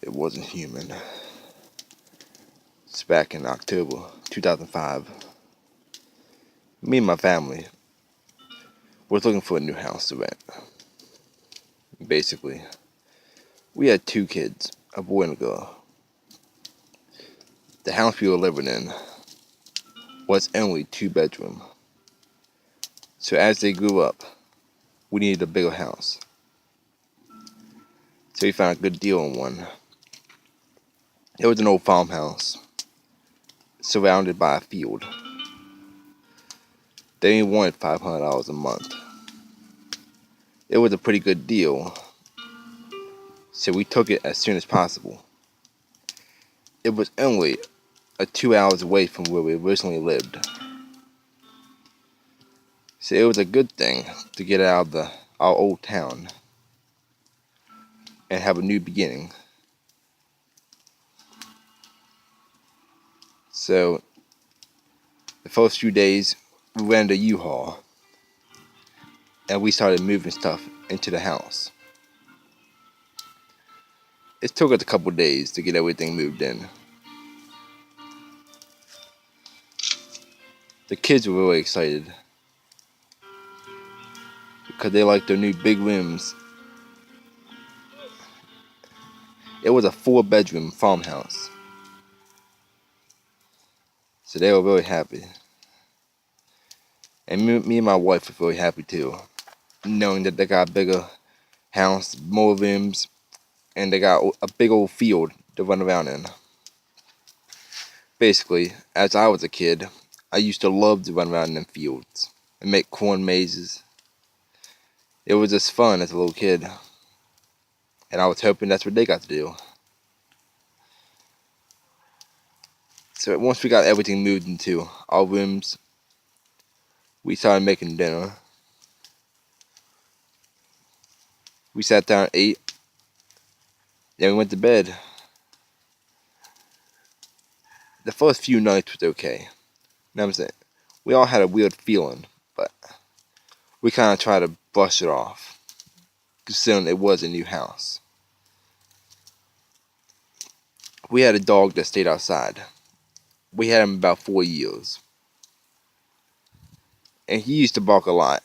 It wasn't human. It's back in October 2005. Me and my family was looking for a new house to rent. Basically, we had two kids, a boy and a girl. The house we were living in was only 2 bedroom. So as they grew up, we needed a bigger house. So we found a good deal on one. It was an old farmhouse, surrounded by a field. They only wanted $500 a month. It was a pretty good deal, so we took it as soon as possible. It was only 2 hours away from where we originally lived. So it was a good thing to get out of our old town and have a new beginning. So the first few days, we rented a U-Haul and we started moving stuff into the house. It took us a couple days to get everything moved in. The kids were really excited because they liked their new big rooms. It was a 4 bedroom farmhouse, so they were really happy. And me and my wife were really happy too, knowing that they got a bigger house, more rooms, and they got a big old field to run around in. Basically, as I was a kid, I used to love to run around in them fields and make corn mazes. It was just fun as a little kid, and I was hoping that's what they got to do. So once we got everything moved into our rooms, we started making dinner. We sat down, ate, then we went to bed. The first few nights was okay. You know what I'm saying? We all had a weird feeling, but we kind of tried to brush it off, considering it was a new house. We had a dog that stayed outside. We had him about 4 years. And he used to bark a lot.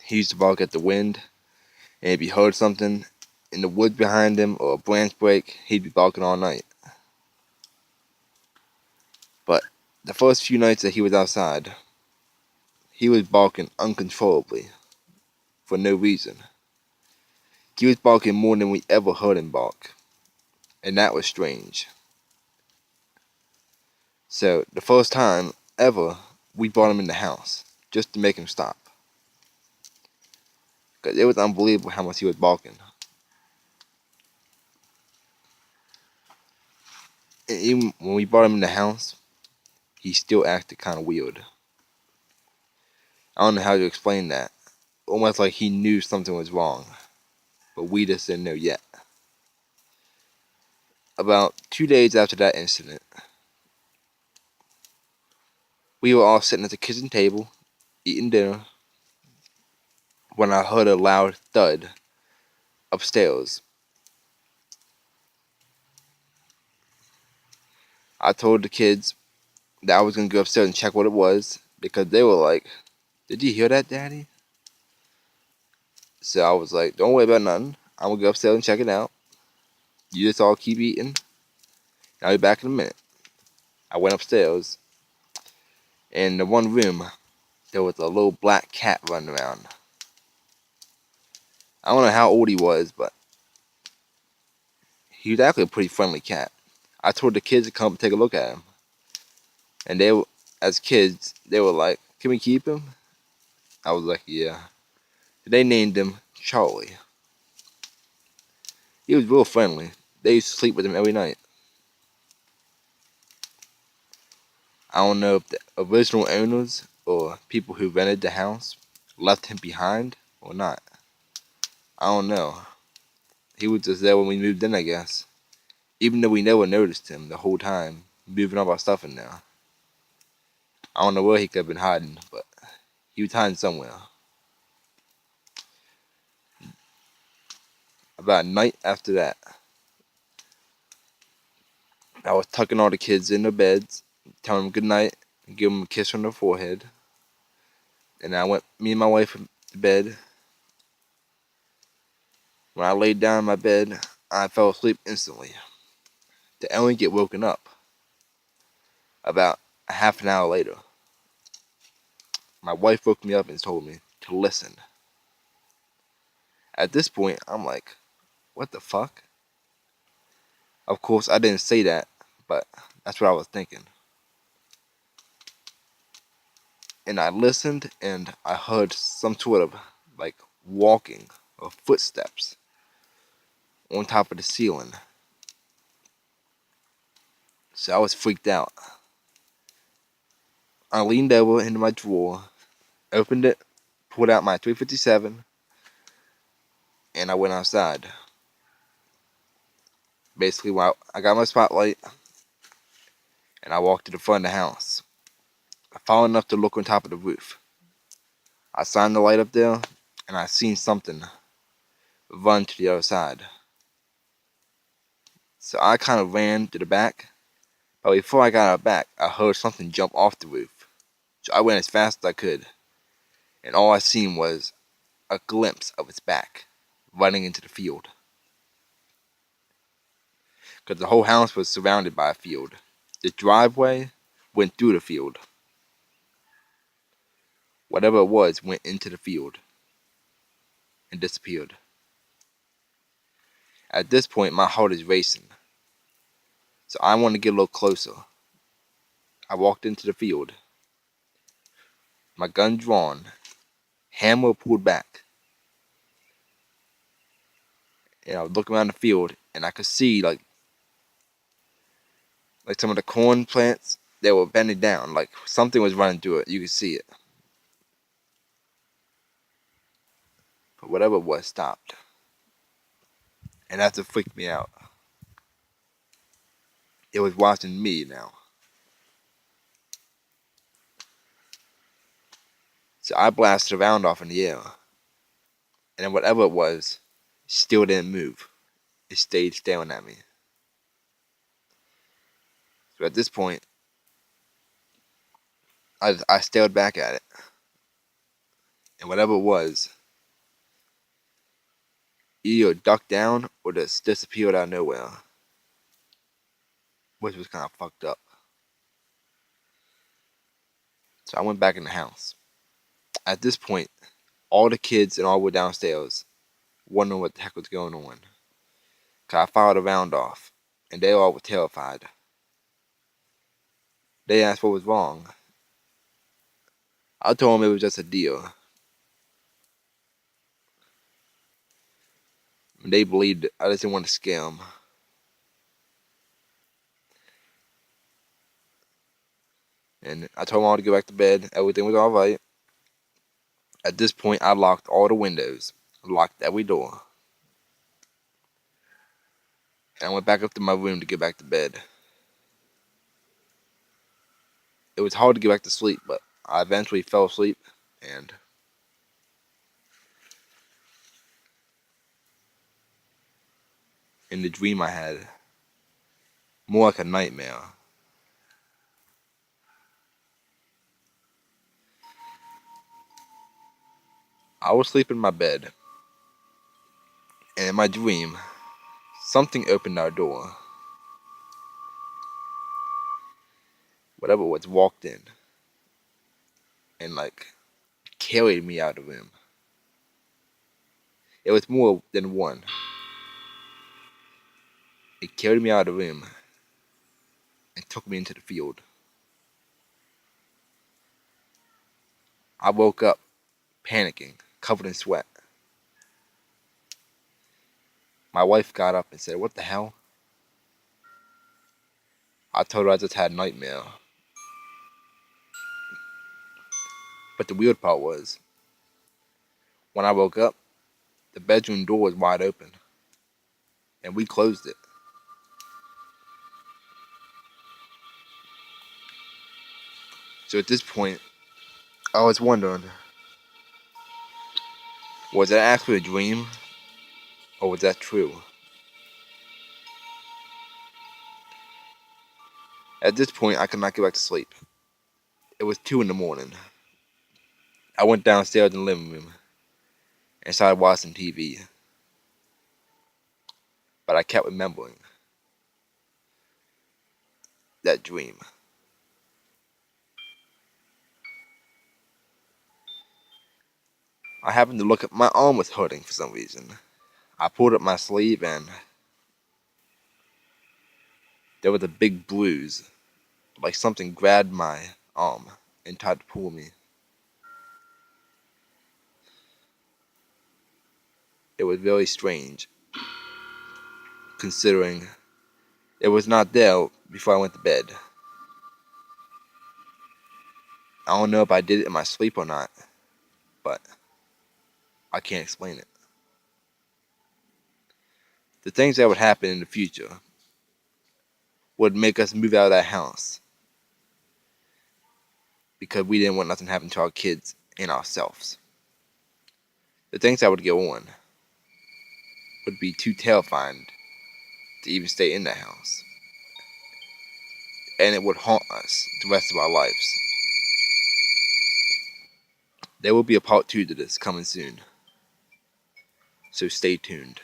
He used to bark at the wind, and if he heard something in the woods behind him or a branch break, he'd be barking all night. But the first few nights that he was outside, he was barking uncontrollably for no reason. He was barking more than we ever heard him bark, and that was strange. So the first time ever, we brought him in the house just to make him stop, because it was unbelievable how much he was barking. And even when we brought him in the house, he still acted kind of weird. I don't know how to explain that. Almost like he knew something was wrong, but we just didn't know yet. About 2 days after that incident, we were all sitting at the kitchen table, eating dinner, when I heard a loud thud upstairs. I told the kids that I was going to go upstairs and check what it was, because they were like, "Did you hear that, Daddy?" So I was like, "Don't worry about nothing. I'm going to go upstairs and check it out. You just all keep eating, and I'll be back in a minute." I went upstairs. In the one room, there was a little black cat running around. I don't know how old he was, but he was actually a pretty friendly cat. I told the kids to come take a look at him. And they, as kids, they were like, "Can we keep him?" I was like, "Yeah." They named him Charlie. He was real friendly. They used to sleep with him every night. I don't know if the original owners or people who rented the house left him behind or not. I don't know. He was just there when we moved in, I guess. Even though we never noticed him the whole time, moving all our stuff in there. I don't know where he could have been hiding, but he was hiding somewhere. About a night after that, I was tucking all the kids in their beds, telling them good night, and giving them a kiss on the forehead. And me and my wife went to bed. When I laid down in my bed, I fell asleep instantly, to only get woken up about a half an hour later. My wife woke me up and told me to listen. At this point, I'm like, what the fuck? Of course, I didn't say that, but that's what I was thinking. And I listened and I heard some sort of like walking or footsteps on top of the ceiling. So I was freaked out. I leaned over into my drawer, opened it, pulled out my 357, and I went outside. Basically, I got my spotlight and I walked to the front of the house. Far enough to look on top of the roof. I shined the light up there and I seen something run to the other side. So I kind of ran to the back, but before I got out back, I heard something jump off the roof. So I went as fast as I could, and all I seen was a glimpse of its back running into the field. Because the whole house was surrounded by a field. The driveway went through the field. Whatever it was went into the field and disappeared. At this point, my heart is racing, so I want to get a little closer. I walked into the field, my gun drawn, hammer pulled back, and I was looking around the field, and I could see like some of the corn plants that were bending down, like something was running through it. You could see it, but whatever it was stopped, and that freaked me out. It was watching me now, so I blasted a round off in the air, and then whatever it was, still didn't move. It stayed staring at me. So at this point, I stared back at it, and whatever it was, either ducked down or just disappeared out of nowhere, which was kind of fucked up. So I went back in the house. At this point, all the kids and all were downstairs, wondering what the heck was going on. Cause I fired a round off, and they all were terrified. They asked what was wrong. I told them it was just a deal. And they believed it. I just didn't want to scare them. And I told them all to go back to bed. Everything was alright. At this point, I locked all the windows, locked every door. And I went back up to my room to get back to bed. It was hard to get back to sleep, but I eventually fell asleep. And in the dream I had, more like a nightmare, I was asleep in my bed. And in my dream, something opened our door. Whatever it was walked in and like carried me out of the room. It was more than one. It carried me out of the room and took me into the field. I woke up panicking, covered in sweat. My wife got up and said, "What the hell?" I told her I just had a nightmare. But the weird part was, when I woke up, the bedroom door was wide open, and we closed it. So at this point, I was wondering, was that actually a dream, or was that true? At this point, I could not get back to sleep. It was 2 in the morning. I went downstairs in the living room and started watching TV, but I kept remembering that dream. I happened to look at my arm was hurting for some reason. I pulled up my sleeve and there was a big bruise, like something grabbed my arm and tried to pull me. It was very strange, considering it was not there before I went to bed. I don't know if I did it in my sleep or not, but I can't explain it. The things that would happen in the future would make us move out of that house because we didn't want nothing to happen to our kids and ourselves. The things that would go on would be too terrifying to even stay in the house, and it would haunt us the rest of our lives. There will be a part 2 to this coming soon, so stay tuned.